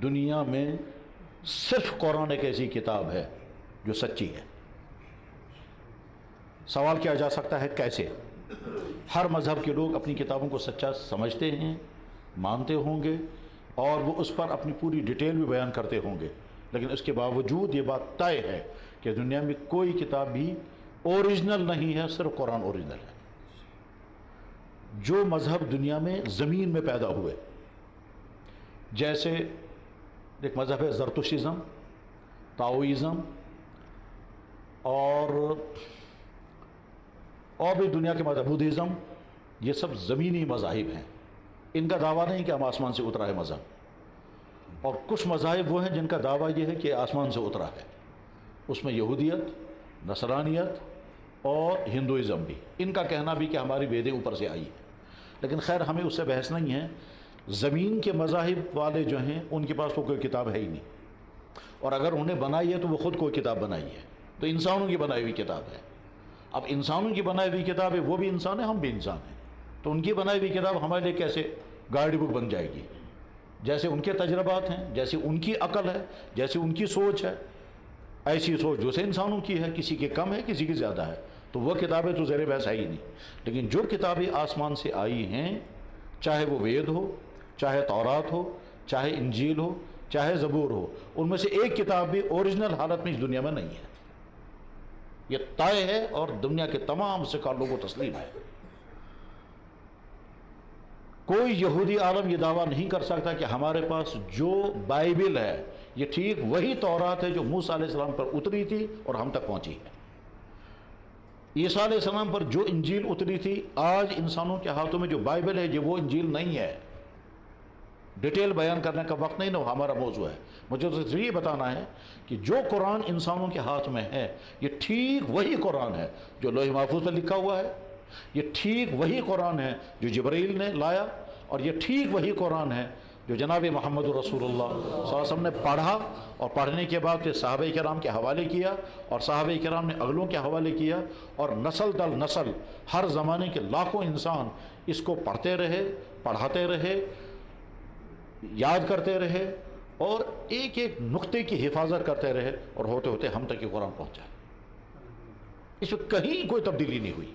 دنیا میں صرف قرآن ایک ایسی کتاب ہے جو سچی ہے۔ سوال کیا جا سکتا ہے کیسے؟ ہر مذہب کے لوگ اپنی کتابوں کو سچا سمجھتے ہیں، مانتے ہوں گے، اور وہ اس پر اپنی پوری ڈیٹیل بھی بیان کرتے ہوں گے، لیکن اس کے باوجود یہ بات طے ہے کہ دنیا میں کوئی کتاب بھی اوریجنل نہیں ہے، صرف قرآن اوریجنل ہے۔ جو مذہب دنیا میں زمین میں پیدا ہوئے، جیسے ایک مذہب ہے زرتشتیزم، تاؤئزم، اور بھی دنیا کے مذہب، بدھزم، یہ سب زمینی مذاہب ہیں۔ ان کا دعویٰ نہیں کہ ہم آسمان سے اترا ہے مذہب، اور کچھ مذاہب وہ ہیں جن کا دعویٰ یہ ہے کہ آسمان سے اترا ہے، اس میں یہودیت، نصرانیت اور ہندوازم بھی۔ ان کا کہنا بھی کہ ہماری ویدیں اوپر سے آئی ہیں، لیکن خیر ہمیں اس سے بحث نہیں ہے۔ زمین کے مذاہب والے جو ہیں ان کے پاس تو کوئی کتاب ہے ہی نہیں، اور اگر انہیں بنائی ہے تو وہ خود کوئی کتاب بنائی ہے، تو انسانوں کی بنائی ہوئی کتاب ہے۔ اب انسانوں کی بنائی ہوئی کتاب ہے، وہ بھی انسان ہے، ہم بھی انسان ہیں، تو ان کی بنائی ہوئی کتاب ہمارے لیے کیسے گائیڈ بک بن جائے گی؟ جیسے ان کے تجربات ہیں، جیسے ان کی عقل ہے، جیسے ان کی سوچ ہے، ایسی سوچ جیسے انسانوں کی ہے، کسی کی کم ہے، کسی کی زیادہ ہے، تو وہ کتابیں تو زیر بحث ہے ہی نہیں۔ لیکن جو کتابیں آسمان سے آئی ہیں، چاہے وہ وید ہو، چاہے تورات ہو، چاہے انجیل ہو، چاہے زبور ہو، ان میں سے ایک کتاب بھی اوریجنل حالت میں اس دنیا میں نہیں ہے۔ یہ طے ہے اور دنیا کے تمام سکالوں کو تسلیم ہے۔ کوئی یہودی عالم یہ دعویٰ نہیں کر سکتا کہ ہمارے پاس جو بائبل ہے یہ ٹھیک وہی تورات ہے جو موسیٰ علیہ السلام پر اتری تھی اور ہم تک پہنچی ہے۔ عیسیٰ علیہ السلام پر جو انجیل اتری تھی، آج انسانوں کے ہاتھوں میں جو بائبل ہے یہ وہ انجیل نہیں ہے۔ ڈیٹیل بیان کرنے کا وقت نہیں، نہ ہمارا موضوع ہے۔ مجھے تو صرف یہ بتانا ہے کہ جو قرآن انسانوں کے ہاتھ میں ہے یہ ٹھیک وہی قرآن ہے جو لوح محفوظ پر لکھا ہوا ہے، یہ ٹھیک وہی قرآن ہے جو جبرائیل نے لایا، اور یہ ٹھیک وہی قرآن ہے جو جناب محمد رسول اللہ صلی اللہ علیہ وسلم نے پڑھا، اور پڑھنے کے بعد پھر صحابہ کرام کے حوالے کیا، اور صحابہ کرام نے اگلوں کے حوالے کیا، اور نسل در نسل ہر زمانے کے لاکھوں انسان اس کو پڑھتے رہے، پڑھاتے رہے، یاد کرتے رہے، اور ایک ایک نقطے کی حفاظت کرتے رہے، اور ہوتے ہوتے ہم تک یہ قرآن پہنچا۔ اس میں کہیں کوئی تبدیلی نہیں ہوئی،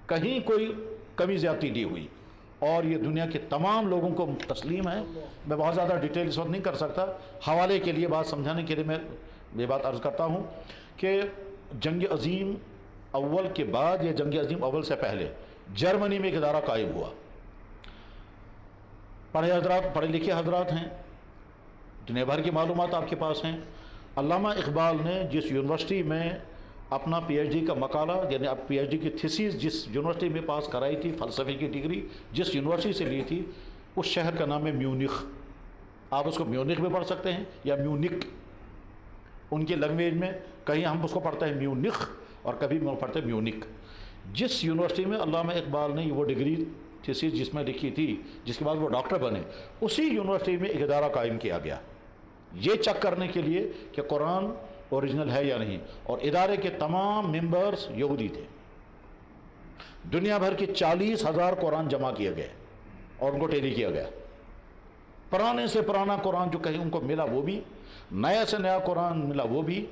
کہیں کوئی کمی زیادتی نہیں ہوئی، اور یہ دنیا کے تمام لوگوں کو تسلیم ہے۔ میں بہت زیادہ ڈیٹیل اس وقت نہیں کر سکتا، حوالے کے لیے بات سمجھانے کے لیے میں یہ بات عرض کرتا ہوں کہ جنگ عظیم اول کے بعد یا جنگ عظیم اول سے پہلے جرمنی میں ایک ادارہ قائم ہوا۔ پڑھے لکھے حضرات ہیں، دنیا بھر کی معلومات آپ کے پاس ہیں۔ علامہ اقبال نے جس یونیورسٹی میں اپنا پی ایچ ڈی کا مقالہ، یعنی اب پی ایچ ڈی کی تھیسس جس یونیورسٹی میں پاس کرائی تھی، فلسفے کی ڈگری جس یونیورسٹی سے لی تھی، اس شہر کا نام ہے میونخ۔ آپ اس کو میونخ میں پڑھ سکتے ہیں یا میونک، ان کی لینگویج میں کہیں ہم اس کو پڑھتے ہیں میونخ اور کبھی پڑھتے ہیں میونک۔ جس یونیورسٹی میں علامہ اقبال نے وہ ڈگری تھیسس جس میں لکھی تھی، جس کے بعد وہ ڈاکٹر بنے، اسی یونیورسٹی میں ایک ادارہ قائم کیا گیا یہ چیک کرنے کے لیے کہ قرآن اوریجنل ہے یا نہیں، اور ادارے کے تمام ممبرز یہودی تھے۔ دنیا بھر کے 40,000 قرآن جمع کیے گئے اور ان کو ٹیلی کیا گیا۔ پرانے سے پرانا قرآن جو کہیں ان کو ملا وہ بھی، نیا سے نیا قرآن ملا وہ بھی،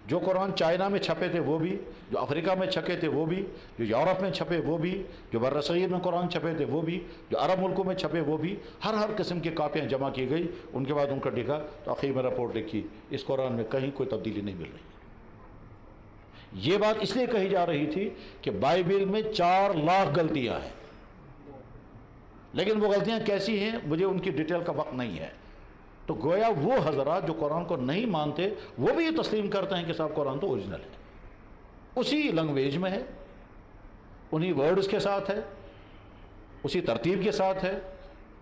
جو قرآن چائنا میں چھپے تھے وہ بھی، جو افریقہ میں چھپے تھے وہ بھی، جو یورپ میں چھپے وہ بھی، جو برصغیر میں قرآن چھپے تھے وہ بھی، جو عرب ملکوں میں چھپے وہ بھی، ہر قسم کی کاپیاں جمع کی گئی۔ ان کے بعد ان کا لکھا تو آخر میں رپورٹ لکھی، اس قرآن میں کہیں کوئی تبدیلی نہیں مل رہی۔ یہ بات اس لیے کہی جا رہی تھی کہ بائبل میں 4 لاکھ غلطیاں ہیں، لیکن وہ غلطیاں کیسی ہیں مجھے ان کی ڈیٹیل کا وقت نہیں ہے۔ تو گویا وہ حضرات جو قرآن کو نہیں مانتے وہ بھی یہ تسلیم کرتے ہیں کہ صاحب قرآن تو اوریجنل ہے، اسی لینگویج میں ہے، انہی ورڈز کے ساتھ ہے، اسی ترتیب کے ساتھ ہے،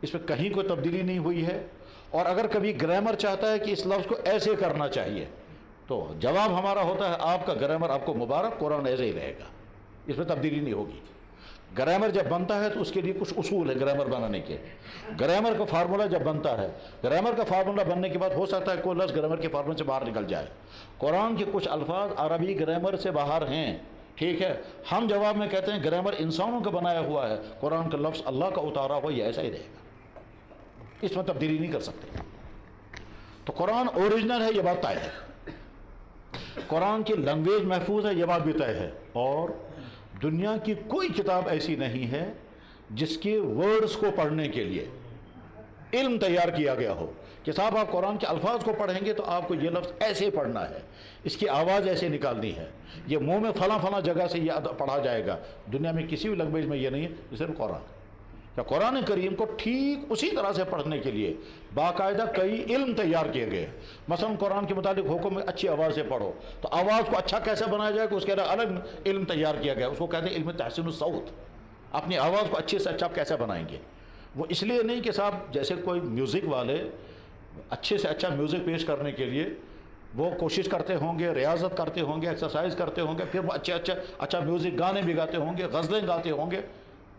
اس میں کہیں کوئی تبدیلی نہیں ہوئی ہے۔ اور اگر کبھی گرامر چاہتا ہے کہ اس لفظ کو ایسے کرنا چاہیے تو جواب ہمارا ہوتا ہے آپ کا گرامر آپ کو مبارک، قرآن ایسے ہی رہے گا، اس میں تبدیلی نہیں ہوگی۔ گرامر جب بنتا ہے تو اس کے لیے کچھ اصول ہے گرامر بنانے کے۔ گرامر کا فارمولہ جب بنتا ہے، گرامر کا فارمولہ بننے کے بعد ہو سکتا ہے کوئی لفظ گرامر کے فارمولے سے باہر نکل جائے۔ قرآن کے کچھ الفاظ عربی گرامر سے باہر ہیں، ٹھیک ہے، ہم جواب میں کہتے ہیں گرامر انسانوں کا بنایا ہوا ہے، قرآن کا لفظ اللہ کا اتارا ہوا یہ ایسا ہی رہے گا، اس میں تبدیلی نہیں کر سکتے۔ تو قرآن اوریجنل ہے یہ بات طے ہے، قرآن کی لینگویج محفوظ ہے یہ بات بھی طے ہے، اور دنیا کی کوئی کتاب ایسی نہیں ہے جس کے ورڈز کو پڑھنے کے لیے علم تیار کیا گیا ہو کہ صاحب آپ قرآن کے الفاظ کو پڑھیں گے تو آپ کو یہ لفظ ایسے پڑھنا ہے، اس کی آواز ایسے نکالنی ہے، یہ منہ میں فلاں فلاں جگہ سے یہ پڑھا جائے گا۔ دنیا میں کسی بھی لینگویج میں یہ نہیں ہے، یہ صرف قرآن ہے۔ کہ قرآن کریم کو ٹھیک اسی طرح سے پڑھنے کے لیے باقاعدہ کئی علم تیار کیے گئے۔ مثلا قرآن کے متعلق حکم میں اچھی آواز سے پڑھو، تو آواز کو اچھا کیسے بنایا جائے گا اس کے لیے الگ علم تیار کیا گیا، اس کو کہتے ہیں علم تحسین الصوت۔ اپنی آواز کو اچھے سے اچھا آپ کیسے بنائیں گے؟ وہ اس لیے نہیں کہ صاحب جیسے کوئی میوزک والے اچھے سے اچھا میوزک پیش کرنے کے لیے وہ کوشش کرتے ہوں گے، ریاضت کرتے ہوں گے، ایکسرسائز کرتے ہوں گے، پھر وہ اچھا میوزک گانے بھی گاتے ہوں گے، غزلیں گاتے ہوں گے۔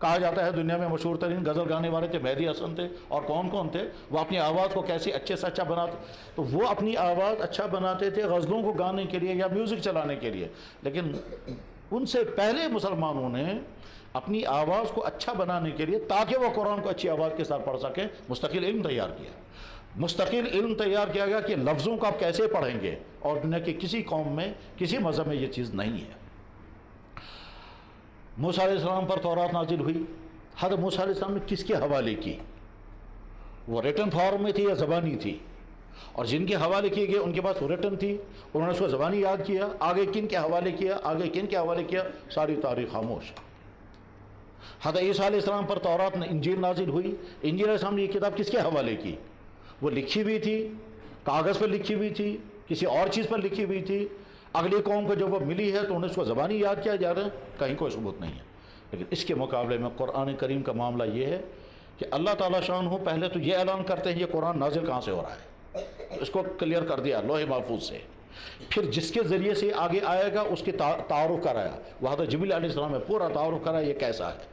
کہا جاتا ہے دنیا میں مشہور ترین غزل گانے والے تھے مہدی حسن تھے، اور کون کون تھے، وہ اپنی آواز کو کیسے اچھے سے اچھا بناتے، تو وہ اپنی آواز اچھا بناتے تھے غزلوں کو گانے کے لیے یا میوزک چلانے کے لیے۔ لیکن ان سے پہلے مسلمانوں نے اپنی آواز کو اچھا بنانے کے لیے تاکہ وہ قرآن کو اچھی آواز کے ساتھ پڑھ سکیں مستقل علم تیار کیا، مستقل علم تیار کیا گیا کہ لفظوں کو آپ کیسے پڑھیں گے، اور دنیا کی کسی قوم میں کسی مذہب میں یہ چیز نہیں ہے۔ موسیٰ علیہ السلام پر تورات نازل ہوئی، حضرت موسیٰ علیہ السلام نے کس کے حوالے کی؟ وہ ریٹن فارم میں تھی یا زبانی تھی؟ اور جن کے حوالے کیے گئے ان کے پاس وہ ریٹن تھی، انہوں نے اس کو زبانی یاد کیا، آگے کن کے حوالے کیا، آگے کن کے حوالے کیا، ساری تاریخ خاموش۔ حضرت عیسیٰ علیہ السلام پر تورات انجیل نازل ہوئی، انجیل علیہ السلام نے یہ کتاب کس کے حوالے کی؟ وہ لکھی ہوئی تھی، کاغذ پر لکھی ہوئی تھی، کسی اور چیز پر لکھی ہوئی تھی، اگلی قوم کو جب وہ ملی ہے تو انہیں اس کو زبانی یاد کیا جا رہا ہے، کہیں کوئی ثبوت نہیں ہے۔ لیکن اس کے مقابلے میں قرآن کریم کا معاملہ یہ ہے کہ اللہ تعالیٰ شان ہو پہلے تو یہ اعلان کرتے ہیں یہ قرآن نازل کہاں سے ہو رہا ہے، اس کو کلیئر کر دیا لوح محفوظ سے، پھر جس کے ذریعے سے آگے آئے گا اس کی تعارف کرایا، وہ حضرت جبریل علیہ السلام میں پورا تعارف کرایا یہ کیسا ہے۔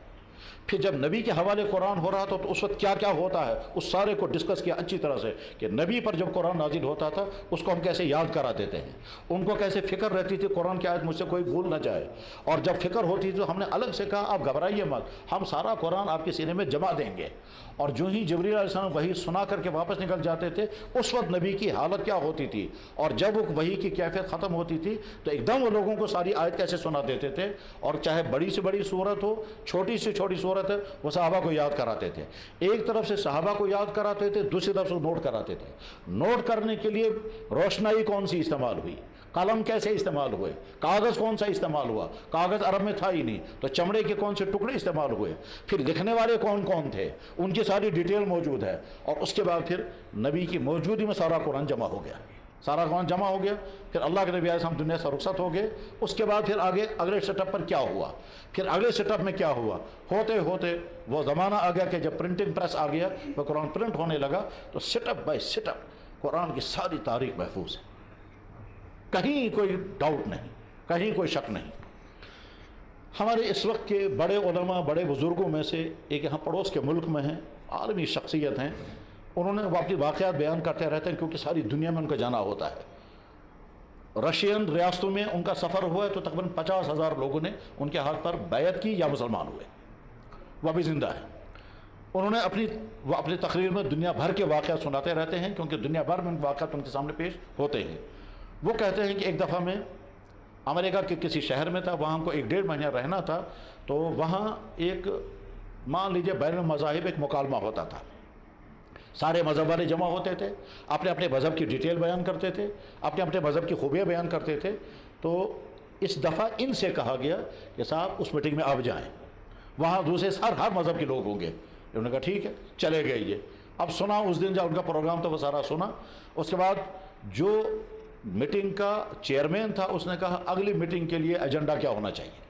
پھر جب نبی کے حوالے قرآن ہو رہا تھا تو اس وقت کیا کیا ہوتا ہے اس سارے کو ڈسکس کیا اچھی طرح سے، کہ نبی پر جب قرآن نازل ہوتا تھا اس کو ہم کیسے یاد کرا دیتے ہیں، ان کو کیسے فکر رہتی تھی قرآن کی آیت مجھ سے کوئی بھول نہ جائے، اور جب فکر ہوتی تھی تو ہم نے الگ سے کہا آپ گھبرائیے مت، ہم سارا قرآن آپ کے سینے میں جمع دیں گے۔ اور جو ہی جبریل علیہ السلام وحی سنا کر کے واپس نکل جاتے تھے اس وقت نبی کی حالت کیا ہوتی تھی، اور جب وہ وحی کی کیفیت ختم ہوتی تھی تو ایک دم وہ لوگوں کو ساری آیت کیسے سنا دیتے تھے، اور چاہے بڑی سے بڑی صورت ہو چھوٹی سے چھوٹی صورت ہے وہ صحابہ کو یاد کراتے تھے، ایک طرف سے صحابہ کو یاد کراتے تھے، دوسری طرف سے نوٹ کراتے تھے۔ نوٹ کرنے کے لیے روشنائی کون سی استعمال ہوئی، قلم کیسے استعمال ہوئے، کاغذ کون سا استعمال ہوا، کاغذ عرب میں تھا ہی نہیں تو چمڑے کے کون سے ٹکڑے استعمال ہوئے، پھر لکھنے والے کون کون تھے ان کی ساری ڈیٹیل موجود ہے، اور اس کے بعد پھر نبی کی موجودگی میں سارا قرآن جمع ہو گیا، سارا قرآن جمع ہو گیا۔ پھر اللہ کے نبی علیہ السلام دنیا سے رخصت ہو گئے، اس کے بعد پھر آگے اگلے سیٹ اپ پر کیا ہوا، پھر اگلے سیٹ اپ میں کیا ہوا، ہوتے ہوتے وہ زمانہ آ گیا کہ جب پرنٹنگ پریس آ گیا وہ قرآن پرنٹ ہونے لگا، تو set up by set up قرآن کی ساری تاریخ محفوظ ہے، کہیں کوئی ڈاؤٹ نہیں، کہیں کوئی شک نہیں۔ ہمارے اس وقت کے بڑے علماء بڑے بزرگوں میں سے ایک یہاں پڑوس کے ملک میں ہیں، عالمی شخصیت ہیں، انہوں نے اپنی واقعات بیان کرتے رہتے ہیں کیونکہ ساری دنیا میں ان کا جانا ہوتا ہے۔ رشین ریاستوں میں ان کا سفر ہوا ہے تو تقریباً 50,000 لوگوں نے ان کے ہاتھ پر بیعت کی یا مسلمان ہوئے، وہ ابھی زندہ ہیں۔ انہوں نے اپنی تقریر میں دنیا بھر کے واقعات سناتے رہتے ہیں کیونکہ دنیا بھر میں واقعات ان کے سامنے پیش ہوتے ہیں۔ وہ کہتے ہیں کہ ایک دفعہ میں امریکہ کے کسی شہر میں تھا، وہاں کو 1-1.5 مہینہ رہنا تھا، تو وہاں ایک مان لیجئے بین المذاہب ایک مکالمہ ہوتا تھا، سارے مذہب والے جمع ہوتے تھے، اپنے اپنے مذہب کی ڈیٹیل بیان کرتے تھے، اپنے اپنے مذہب کی خوبیاں بیان کرتے تھے۔ تو اس دفعہ ان سے کہا گیا کہ صاحب اس میٹنگ میں آپ جائیں، وہاں دوسرے ہر مذہب کے لوگ ہوں گے۔ انہوں نے کہا ٹھیک ہے، چلے گئے۔ یہ اب سنا اس دن جب ان کا پروگرام تھا وہ سارا سنا، اس کے بعد جو میٹنگ کا چیئرمین تھا اس نے کہا اگلی میٹنگ کے لیے ایجنڈا کیا ہونا چاہیے۔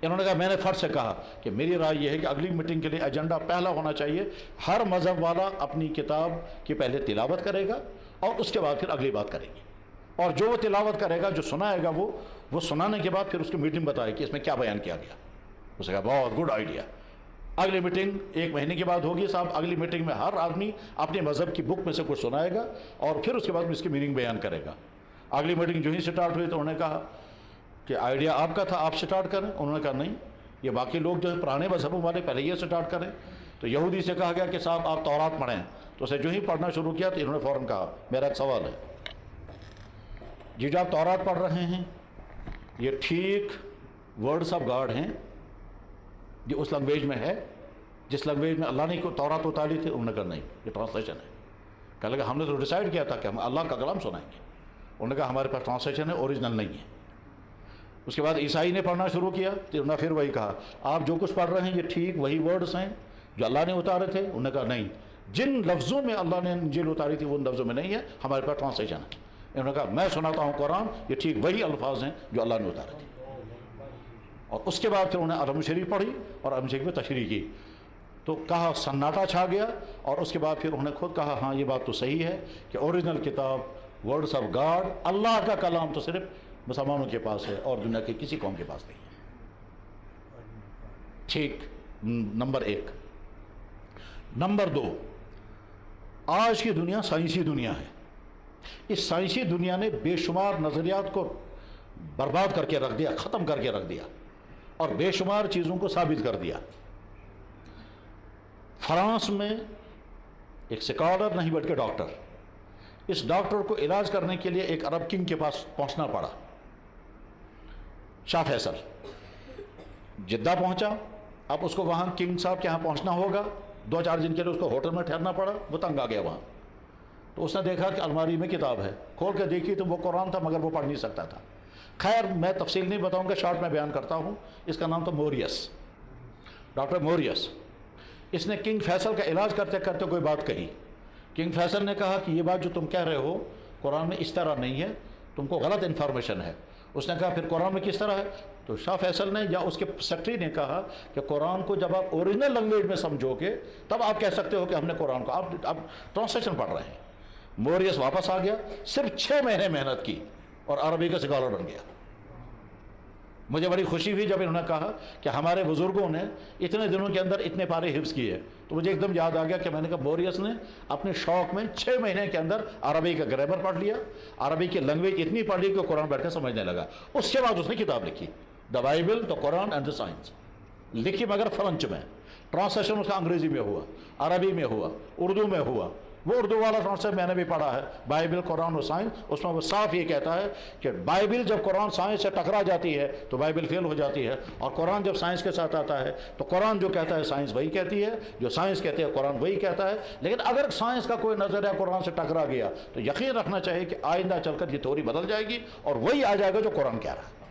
انہوں نے کہا میں نے فرض سے کہا کہ میری رائے یہ ہے کہ اگلی میٹنگ کے لیے ایجنڈا پہلا ہونا چاہیے، ہر مذہب والا اپنی کتاب کی پہلے تلاوت کرے گا اور اس کے بعد پھر اگلی بات کریں گے، اور جو وہ تلاوت کرے گا جو سنائے گا وہ سنانے کے بعد پھر اس کی میٹنگ بتائے کہ اس میں کیا بیان کیا گیا۔ اس نے کہا بہت گڈ آئیڈیا، اگلی میٹنگ 1 مہینے کے بعد ہوگی صاحب، اگلی میٹنگ میں ہر آدمی اپنے مذہب کی بک میں سے کچھ سنائے گا اور پھر اس کے بعد اس کی میننگ بیان کرے گا۔ اگلی میٹنگ جو ہی سٹارٹ ہوئی تو انہوں نے کہا کہ آئیڈیا آپ کا تھا، آپ سٹارٹ کریں۔ انہوں نے کہا نہیں، یہ باقی لوگ جو ہے پرانے مذہبوں والے پہلے یہ سٹارٹ کریں۔ تو یہودی سے کہا گیا کہ صاحب آپ تورات پڑھیں، تو اسے جو ہی پڑھنا شروع کیا تو انہوں نے فوراً کہا میرا ایک سوال ہے، جو آپ تورات پڑھ رہے ہیں یہ ٹھیک ورڈز آف گاڈ ہیں جو اس لینگویج میں ہے جس لینگویج میں اللہ نے کو تورات اتاری تھی؟ انہوں نے کہا نہیں، یہ ٹرانسلیشن ہے۔ کہا لگا ہم نے تو ڈیسائیڈ کیا تھا کہ ہم اللہ کا کلام سنائیں گے۔ انہوں نے کہا ہمارے پاس ٹرانسلیشن ہے، اوریجنل نہیں ہے۔ اس کے بعد عیسائی نے پڑھنا شروع کیا تو انہوں نے پھر وہی کہا آپ جو کچھ پڑھ رہے ہیں یہ ٹھیک وہی ورڈز ہیں جو اللہ نے اتارے تھے؟ انہوں نے کہا نہیں، جن لفظوں میں اللہ نے انجیل اتاری تھی وہ ان لفظوں میں نہیں ہے، ہمارے پاس ٹرانسلیشن ہے۔ انہوں نے کہا میں سناتا ہوں قرآن، یہ ٹھیک وہی الفاظ ہیں جو اللہ نے اتارے تھے۔ اور اس کے بعد پھر انہوں نے عرم شریف پڑھی اور عرم شریف میں تشریح کی، تو کہا سناٹا چھا گیا۔ اور اس کے بعد پھر انہوں نے خود کہا ہاں یہ بات تو صحیح ہے کہ اوریجنل کتاب ورڈز آف گاڈ اللہ کا کلام تو صرف مسلمانوں کے پاس ہے اور دنیا کے کسی قوم کے پاس نہیں ہے۔ ٹھیک، نمبر ایک۔ نمبر دو، آج کی دنیا سائنسی دنیا ہے۔ اس سائنسی دنیا نے بے شمار نظریات کو برباد کر کے رکھ دیا، ختم کر کے رکھ دیا اور بے شمار چیزوں کو ثابت کر دیا۔ فرانس میں ایک سکالر نہیں بلکہ ڈاکٹر، اس ڈاکٹر کو علاج کرنے کے لیے ایک عرب کنگ کے پاس پہنچنا پڑا، شاہ فیصل۔ جدہ پہنچا، اب اس کو وہاں کنگ صاحب کے یہاں پہنچنا ہوگا، 2-4 دن کے لیے اس کو ہوٹل میں ٹھہرنا پڑا، وہ تنگ آ گیا وہاں۔ تو اس نے دیکھا کہ الماری میں کتاب ہے، کھول کے دیکھی تو وہ قرآن تھا مگر وہ پڑھ نہیں سکتا تھا۔ خیر میں تفصیل نہیں بتاؤں گا، شارٹ میں بیان کرتا ہوں۔ اس کا نام تھا موریس، ڈاکٹر موریس۔ اس نے کنگ فیصل کا علاج کرتے کرتے کوئی بات کہی۔ کنگ فیصل نے کہا کہ یہ بات جو تم کہہ رہے ہو قرآن میں اس طرح نہیں ہے، تم کو غلط انفارمیشن ہے۔ اس نے کہا پھر قرآن میں کس طرح ہے؟ تو شاہ فیصل نے یا اس کے سیکرٹری نے کہا کہ قرآن کو جب آپ اوریجنل لینگویج میں سمجھو گے تب آپ کہہ سکتے ہو کہ ہم نے قرآن کو، آپ ٹرانسلیشن پڑھ رہے ہیں۔ موریس واپس آ گیا، صرف 6 مہینے محنت کی اور عربی کا سکالر بن گیا۔ مجھے بڑی خوشی ہوئی جب انہوں نے کہا کہ ہمارے بزرگوں نے اتنے دنوں کے اندر اتنے پارے حفظ کیے، تو مجھے ایک دم یاد آ گیا کہ میں نے کہا موریس نے اپنے شوق میں 6 مہینے کے اندر عربی کا گرامر پڑھ لیا، عربی کی لینگویج اتنی پڑھ لی کہ قرآن بیٹھ کے سمجھنے لگا۔ اس کے بعد اس نے کتاب لکھی، the Bible, the Quran and the science, لکھی مگر فرنچ میں، ٹرانسلیشن اس کا انگریزی میں ہوا، عربی میں ہوا، اردو میں ہوا۔ وہ اردو والا ٹرانسلیشن میں نے بھی پڑھا ہے، بائبل، قرآن اور سائنس۔ اس میں وہ صاف یہ کہتا ہے کہ بائبل جب قرآن سائنس سے ٹکرا جاتی ہے تو بائبل فیل ہو جاتی ہے، اور قرآن جب سائنس کے ساتھ آتا ہے تو قرآن جو کہتا ہے سائنس وہی کہتی ہے، جو سائنس کہتے ہیں قرآن وہی کہتا ہے۔ لیکن اگر سائنس کا کوئی نظریہ قرآن سے ٹکرا گیا تو یقین رکھنا چاہیے کہ آئندہ چل کر یہ تھیوری بدل جائے گی اور وہی آ جائے گا جو قرآن کہہ رہا ہے۔